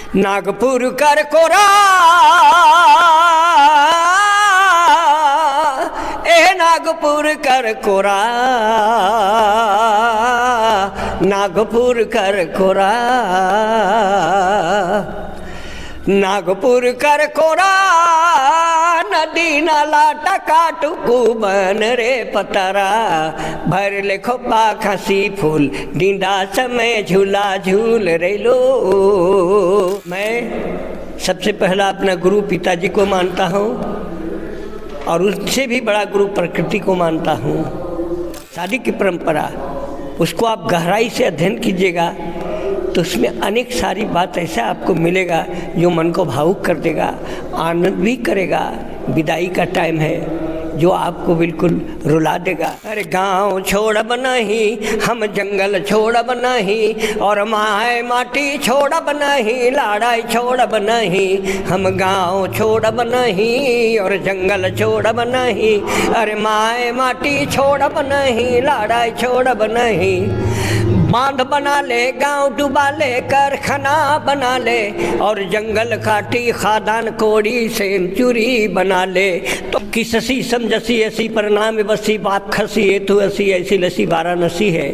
नागपुर कर कोरा नागपुर कर कोरा, नागपुर कर कोरा, नागपुर कर कोरा, नदी नाला टकाटुकू बन रे पतरा, भर ले खोपा खसी फूल डींडा समय झूला झूल रे लो। मैं सबसे पहला अपना गुरु पिताजी को मानता हूँ और उससे भी बड़ा गुरु प्रकृति को मानता हूँ। शादी की परंपरा उसको आप गहराई से अध्ययन कीजिएगा तो उसमें अनेक सारी बात ऐसा आपको मिलेगा जो मन को भावुक कर देगा, आनंद भी करेगा। विदाई का टाइम है जो आपको बिल्कुल रुला देगा। अरे गांव छोड़ब नहीं, हम जंगल छोड़ब नहीं, और माए माटी छोड़ब नहीं, लाड़ाई छोड़ब नहीं, हम गांव छोड़ब नहीं और जंगल छोड़ब नहीं, अरे माए माटी छोड़ब नहीं, लाड़ाई छोड़ब नहीं। बांध बना ले, गांव डुबा ले, कारखाना बना ले, और जंगल काटी खादान कोड़ी सेंचुरी बना ले। तो किससी समझसी ऐसी परिणाम बसी, बाप खसी है तो ऐसी ऐसी लसी वाराणसी है।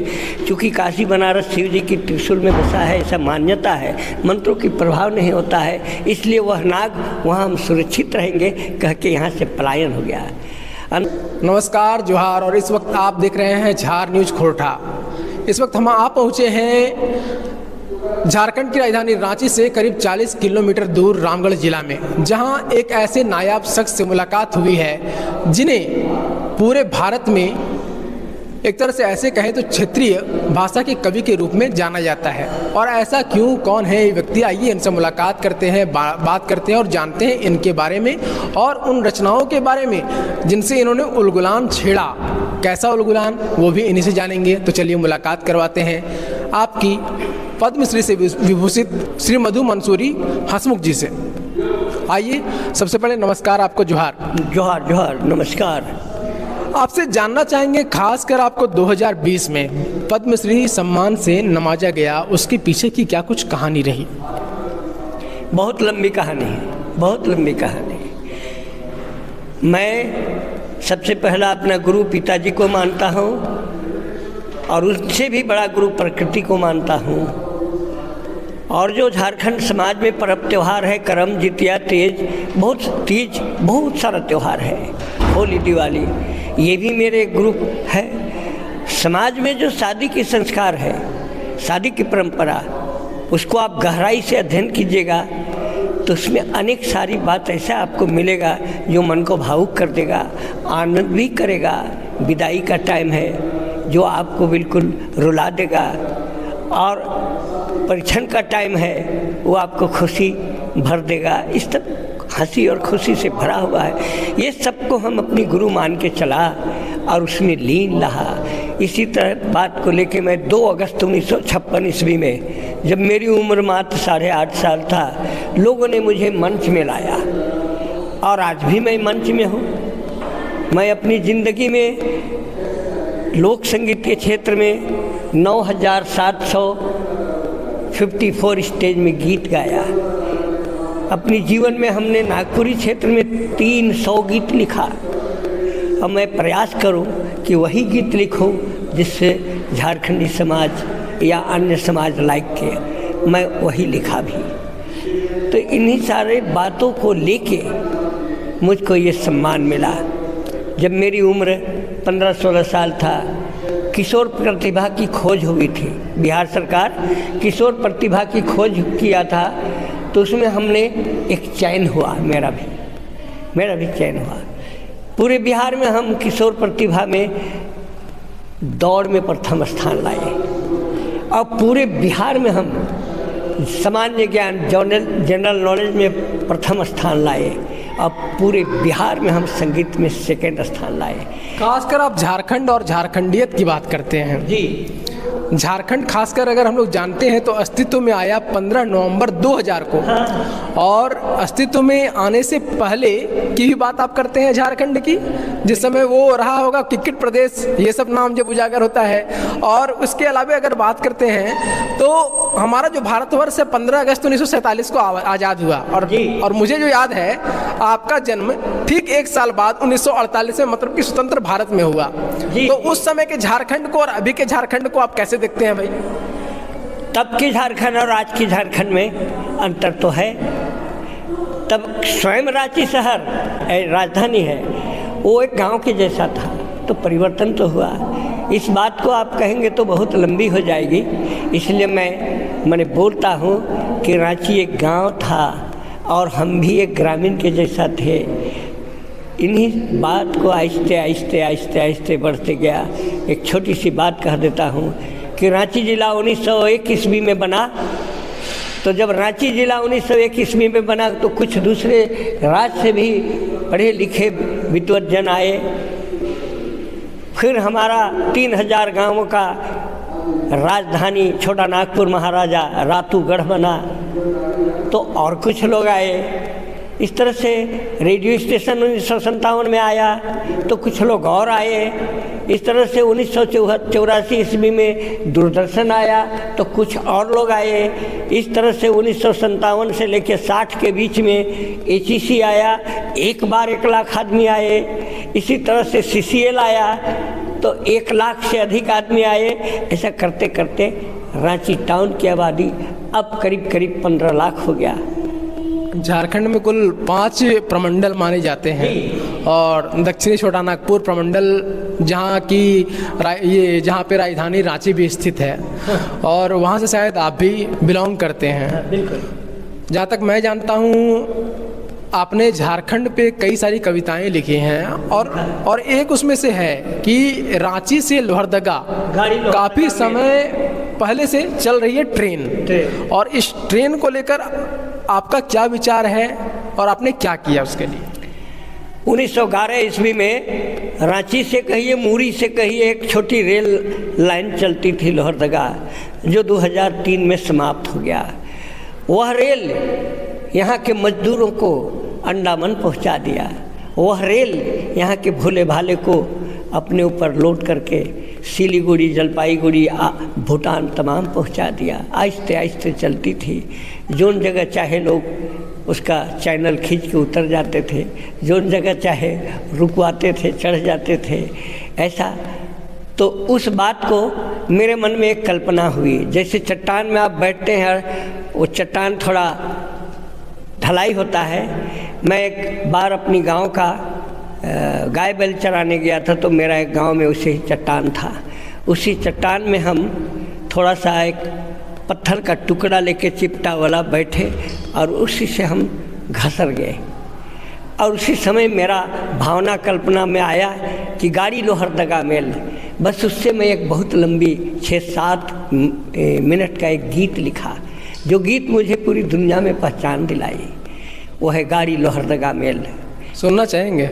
चूँकि काशी बनारस शिव जी की त्रिशूल में बसा है, ऐसा मान्यता है, मंत्रों की प्रभाव नहीं होता है, इसलिए वह नाग वहाँ हम सुरक्षित रहेंगे कह के यहाँ से पलायन हो गया। नमस्कार, जोहार। और इस वक्त आप देख रहे हैं झार न्यूज खोरठा। इस वक्त हम आप पहुँचे हैं झारखंड की राजधानी रांची से करीब 40 किलोमीटर दूर रामगढ़ जिला में, जहां एक ऐसे नायाब शख्स से मुलाकात हुई है जिन्हें पूरे भारत में एक तरह से ऐसे कहें तो क्षेत्रीय भाषा के कवि के रूप में जाना जाता है। और ऐसा क्यों, कौन है ये व्यक्ति, आइए इनसे मुलाकात करते हैं, बात करते हैं और जानते हैं इनके बारे में और उन रचनाओं के बारे में जिनसे इन्होंने उलगुलान छेड़ा। कैसा उलगुलान, वो भी इन्हीं से जानेंगे। तो चलिए मुलाकात करवाते हैं आपकी पद्मश्री से विभूषित श्री मधु मंसूरी हसमुख जी से। आइए, सबसे पहले नमस्कार, आपको जोहार। जोहार जोहार, नमस्कार। आपसे जानना चाहेंगे, खासकर आपको 2020 में पद्मश्री सम्मान से नवाजा गया, उसके पीछे की क्या कुछ कहानी रही? बहुत लंबी कहानी है, बहुत लंबी कहानी है। मैं सबसे पहला अपना गुरु पिताजी को मानता हूँ और उससे भी बड़ा गुरु प्रकृति को मानता हूँ। और जो झारखंड समाज में पर्व त्यौहार है, करम, जितिया, तीज, बहुत सारा त्यौहार है, होली, दिवाली, ये भी मेरे ग्रुप है। समाज में जो शादी के संस्कार है, शादी की परंपरा, उसको आप गहराई से अध्ययन कीजिएगा तो उसमें अनेक सारी बात ऐसा आपको मिलेगा जो मन को भावुक कर देगा, आनंद भी करेगा। विदाई का टाइम है जो आपको बिल्कुल रुला देगा, और परीक्षण का टाइम है वो आपको खुशी भर देगा। इस तक हंसी और खुशी से भरा हुआ है। ये सबको हम अपनी गुरु मान के चला और उसमें लीन रहा। इसी तरह बात को लेके मैं 2 अगस्त 1956 ईस्वी में, जब मेरी उम्र मात्र 8.5 साल था, लोगों ने मुझे मंच में लाया और आज भी मैं मंच में हूँ। मैं अपनी ज़िंदगी में लोक संगीत के क्षेत्र में 9754 स्टेज में गीत गाया। अपनी जीवन में हमने नागपुरी क्षेत्र में 300 गीत लिखा। अब मैं प्रयास करूं कि वही गीत लिखूं जिससे झारखंडी समाज या अन्य समाज लाइक के, मैं वही लिखा भी। तो इन्हीं सारे बातों को लेके मुझको ये सम्मान मिला। जब मेरी उम्र 15-16 साल था, किशोर प्रतिभा की खोज हुई थी। बिहार सरकार किशोर प्रतिभा की खोज किया था, तो उसमें हमने एक चयन हुआ, मेरा भी चयन हुआ। पूरे बिहार में हम किशोर प्रतिभा में दौड़ में प्रथम स्थान लाए, और पूरे बिहार में हम सामान्य ज्ञान जनरल नॉलेज में प्रथम स्थान लाए, और पूरे बिहार में हम संगीत में सेकंड स्थान लाए। खासकर आप झारखंड और झारखंडियत की बात करते हैं जी। झारखंड खासकर अगर हम लोग जानते हैं तो अस्तित्व में आया 15 नवंबर 2000 को, और अस्तित्व में आने से पहले की भी बात आप करते हैं झारखंड की, जिस समय वो रहा होगा किक्किट प्रदेश, ये सब नाम जब उजागर होता है। और उसके अलावा अगर बात करते हैं तो हमारा जो भारतवर्ष है 15 अगस्त 1947 को आज़ाद हुआ, और मुझे जो याद है आपका जन्म ठीक एक साल बाद 1948 में मतलब कि स्वतंत्र भारत में हुआ। तो उस समय के झारखंड को और अभी के झारखंड को आप कैसे देखते हैं भाई? तब की झारखंड और आज की झारखंड में अंतर तो है। तब स्वयं रांची शहर राजधानी है, वो एक गांव के जैसा था, तो परिवर्तन तो हुआ। इस बात को आप कहेंगे तो बहुत लंबी हो जाएगी, इसलिए मैंने बोलता हूँ कि रांची एक गांव था और हम भी एक ग्रामीण के जैसा थे। इन्हीं बात को आहिस्ते आहिस्ते आहिस्ते आहिस्ते बढ़ते गया। एक छोटी सी बात कह देता हूँ कि रांची ज़िला 1901 ईस्वी में बना। तो जब रांची ज़िला 1901 ईस्वी में बना तो कुछ दूसरे राज्य से भी पढ़े लिखे विद्वज्जन आए। फिर हमारा 3000 गांवों का राजधानी छोटा नागपुर महाराजा रातूगढ़ बना, तो और कुछ लोग आए। इस तरह से रेडियो स्टेशन 1957 में आया, तो कुछ लोग और आए। इस तरह से 1984 ईस्वी में दूरदर्शन आया, तो कुछ और लोग आए। इस तरह से 1957 से लेकर 60 के बीच में HEC आया, एक बार 1 लाख आदमी आए। इसी तरह से CCL आया, तो 1 लाख से अधिक आदमी आए। ऐसा करते करते रांची टाउन की आबादी अब करीब करीब 15 लाख हो गया। झारखंड में कुल 5 प्रमंडल माने जाते हैं, और दक्षिणी छोटा नागपुर प्रमंडल जहाँ पे राजधानी रांची भी स्थित है, और वहाँ से शायद आप भी बिलोंग करते हैं। बिल्कुल। जहाँ तक मैं जानता हूँ आपने झारखंड पे कई सारी कविताएं लिखी हैं, और एक उसमें से है कि रांची से लोहरदगा काफ़ी समय पहले से चल रही है ट्रेन, और इस ट्रेन को लेकर आपका क्या विचार है और आपने क्या किया उसके लिए? 1911 ईस्वी में रांची से कहिए, मूरी से कहिए, एक छोटी रेल लाइन चलती थी लोहरदगा, जो 2003 में समाप्त हो गया। वह रेल यहाँ के मजदूरों को अंडमान पहुँचा दिया। वह रेल यहाँ के भोले भाले को अपने ऊपर लोड करके सिलीगुड़ी, जलपाईगुड़ी, भूटान तमाम पहुँचा दिया। आहिस्ते आहिस्ते चलती थी। जोन जगह चाहे लोग उसका चैनल खींच के उतर जाते थे, जोन जगह चाहे रुकवाते थे, चढ़ जाते थे। ऐसा तो उस बात को मेरे मन में एक कल्पना हुई, जैसे चट्टान में आप बैठते हैं, वो चट्टान थोड़ा ढलाई होता है। मैं एक बार अपनी गांव का गाय बैल चराने गया था, तो मेरा एक गांव में उसी चट्टान था। उसी चट्टान में हम थोड़ा सा एक पत्थर का टुकड़ा लेके चिपटा वाला बैठे, और उसी से हम घसर गए। और उसी समय मेरा भावना कल्पना में आया कि गाड़ी लोहरदगा मेल। बस उससे मैं एक बहुत लंबी 6-7 मिनट का एक गीत लिखा, जो गीत मुझे पूरी दुनिया में पहचान दिलाई। वो है गाड़ी लोहरदगा मेल। सुनना चाहेंगे?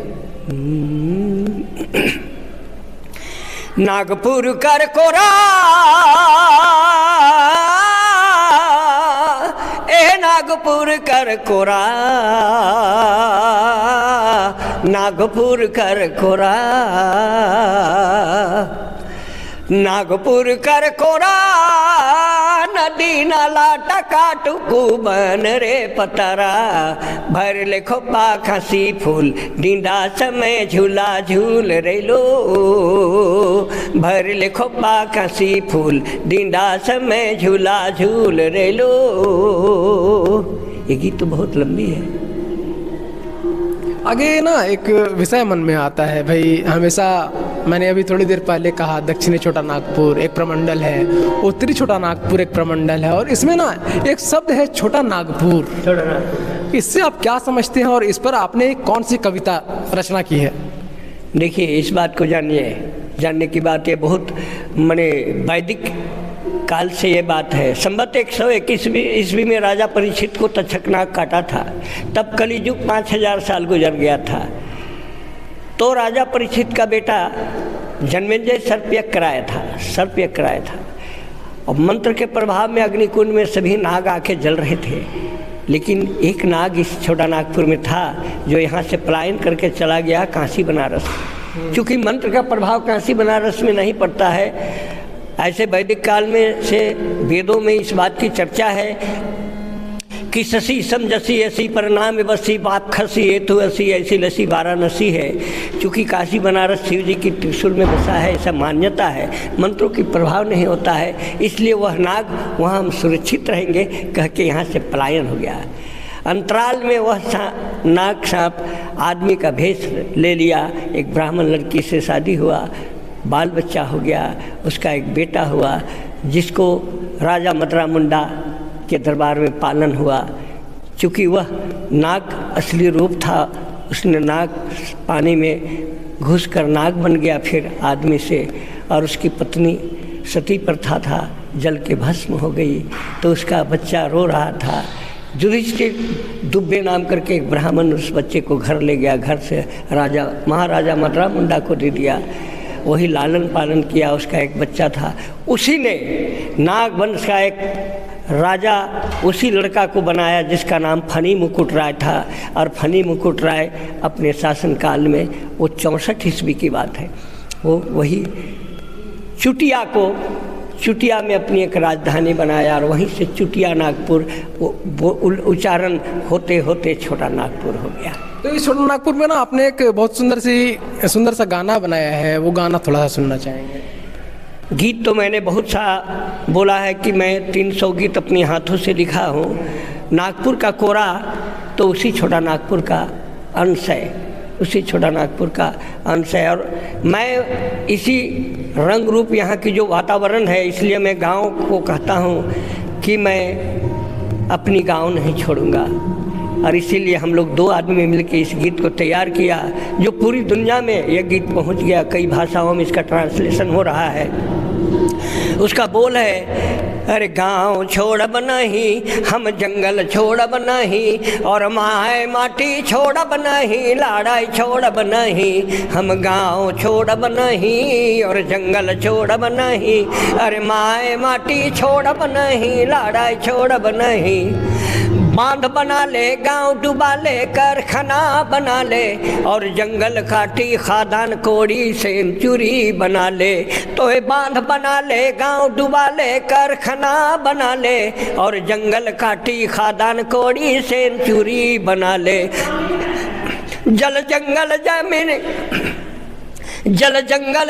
नागपुर कर कोरा, नागपुर कर कोरा, नागपुर कर कोरा, नागपुर कर कोरा, नदी नाला टकाटुकू बन रे पतरा, भर ले खोपा खसी फूल, डींडा समय झूला झूल रे लो, भर ले खोपा खसी फूल, डींडा समय झूला झूल रे लो। ये गीत तो बहुत लंबी है। आगे ना एक विषय मन में आता है भाई, हमेशा मैंने अभी थोड़ी देर पहले कहा दक्षिणी छोटा नागपुर एक प्रमंडल है, उत्तरी छोटा नागपुर एक प्रमंडल है, और इसमें ना एक शब्द है छोटा नागपुर। इससे आप क्या समझते हैं और इस पर आपने कौन सी कविता रचना की है? देखिए, इस बात को जानने की बात ये बहुत माने वैदिक काल से ये बात है। संवत 121 ईस्वी में राजा परीक्षित को तक्षकनाग काटा था। तब कलियुग 5000 साल गुजर गया था। तो राजा परीक्षित का बेटा जन्मेजय सर्पयज्ञ कराया था। और मंत्र के प्रभाव में अग्निकुंड में सभी नाग आके जल रहे थे, लेकिन एक नाग इस छोटा नागपुर में था जो यहाँ से पलायन करके चला गया काशी बनारस। क्योंकि मंत्र का प्रभाव काशी बनारस में नहीं पड़ता है। ऐसे वैदिक काल में से वेदों में इस बात की चर्चा है कि शशि समजसी ऐसी परिणाम बसी बाप खसी हेतु ऐसी ऐसी लसी वाराणसी है। क्योंकि काशी बनारस शिव जी की त्रिशूल में बसा है, ऐसा मान्यता है। मंत्रों की प्रभाव नहीं होता है, इसलिए वह नाग वहाँ हम सुरक्षित रहेंगे कह के यहाँ से पलायन हो गया। अंतराल में वह नाग सांप आदमी का भेष ले लिया। एक ब्राह्मण लड़की से शादी हुआ, बाल बच्चा हो गया, उसका एक बेटा हुआ जिसको राजा मदरा मुंडा के दरबार में पालन हुआ। चूँकि वह नाग असली रूप था, उसने नाग पानी में घुसकर नाग बन गया फिर आदमी से, और उसकी पत्नी सती प्रथा था, जल के भस्म हो गई। तो उसका बच्चा रो रहा था। युधिष्ठिर दुब्बे नाम करके एक ब्राह्मण उस बच्चे को घर ले गया, घर से राजा महाराजा मदरा मुंडा को दे दिया। वही लालन पालन किया, उसका एक बच्चा था। उसी ने नाग वंश का एक राजा उसी लड़का को बनाया जिसका नाम फनी मुकुट राय था। और फनी मुकुट राय अपने शासनकाल में, वो 64 ईस्वी की बात है, वो वही चुटिया में अपनी एक राजधानी बनाया और वहीं से चुटिया नागपुर वो उच्चारण होते होते छोटा नागपुर हो गया। तो इस छोटा नागपुर में ना आपने एक बहुत सुंदर सा गाना बनाया है, वो गाना थोड़ा सा सुनना चाहेंगे? गीत तो मैंने बहुत सा बोला है कि मैं 300 गीत अपने हाथों से लिखा हूँ। नागपुर का कोरा तो उसी छोटा नागपुर का अंश है, उसी छोटा नागपुर का अंश है। और मैं इसी रंग रूप यहाँ की जो वातावरण है, इसलिए मैं गाँव को कहता हूँ कि मैं अपनी गाँव नहीं छोड़ूंगा। और इसीलिए हम लोग 2 आदमी मिलकर इस गीत को तैयार किया, जो पूरी दुनिया में यह गीत पहुंच गया। कई भाषाओं में इसका ट्रांसलेशन हो रहा है। उसका बोल है, अरे गाँव छोड़ब नहीं, हम जंगल छोड़ब नहीं, और माए माटी छोड़ब नहीं, लाड़ाई छोड़ब नहीं। हम गाँव छोड़ब नहीं और जंगल छोड़ब नहीं, अरे माए माटी छोड़ब नहीं, लाड़ाई छोड़ब नहीं। बांध बना ले, गांव डुबा ले, कारखाना बना ले, और जंगल काटी खादान कोड़ी सेंचुरी बना ले। तो ये बांध बना ले, गांव डुबा ले, कारखाना बना ले, और जंगल काटी खादान कोड़ी सेंचुरी बना ले। जल जंगल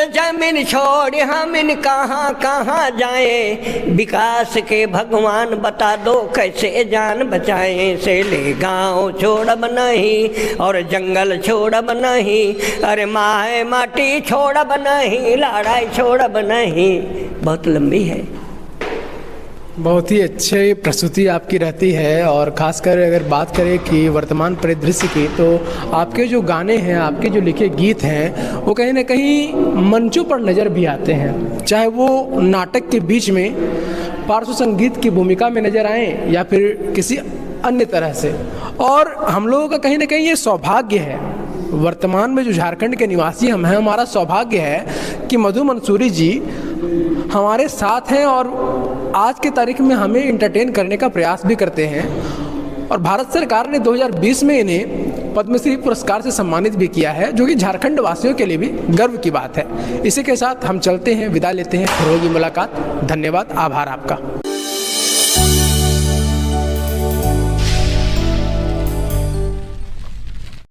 जमीन छोड़ हम इन कहाँ कहाँ जाएं, विकास के भगवान बता दो कैसे जान बचाएं। से ले गाँव छोड़ब नहीं और जंगल छोड़ब नहीं, अरे माए माटी छोड़ब नहीं, लड़ाई छोड़ब नहीं। बहुत लंबी है। बहुत ही अच्छी प्रस्तुति आपकी रहती है। और ख़ासकर अगर बात करें कि वर्तमान परिदृश्य की, तो आपके जो गाने हैं, आपके जो लिखे गीत हैं, वो कहीं ना कहीं मंचों पर नज़र भी आते हैं, चाहे वो नाटक के बीच में पार्श्व संगीत की भूमिका में नज़र आएँ या फिर किसी अन्य तरह से। और हम लोगों का कहीं ना कहीं ये सौभाग्य है, वर्तमान में जो झारखंड के निवासी हम हैं, हमारा सौभाग्य है कि मधु मंसूरी जी हमारे साथ हैं और आज के तारीख में हमें एंटरटेन करने का प्रयास भी करते हैं। और भारत सरकार ने 2020 में इन्हें पद्मश्री पुरस्कार से सम्मानित भी किया है, जो कि झारखंड वासियों के लिए भी गर्व की बात है। इसी के साथ हम चलते हैं, विदा लेते हैं, फिर होगी मुलाकात। धन्यवाद, आभार आपका।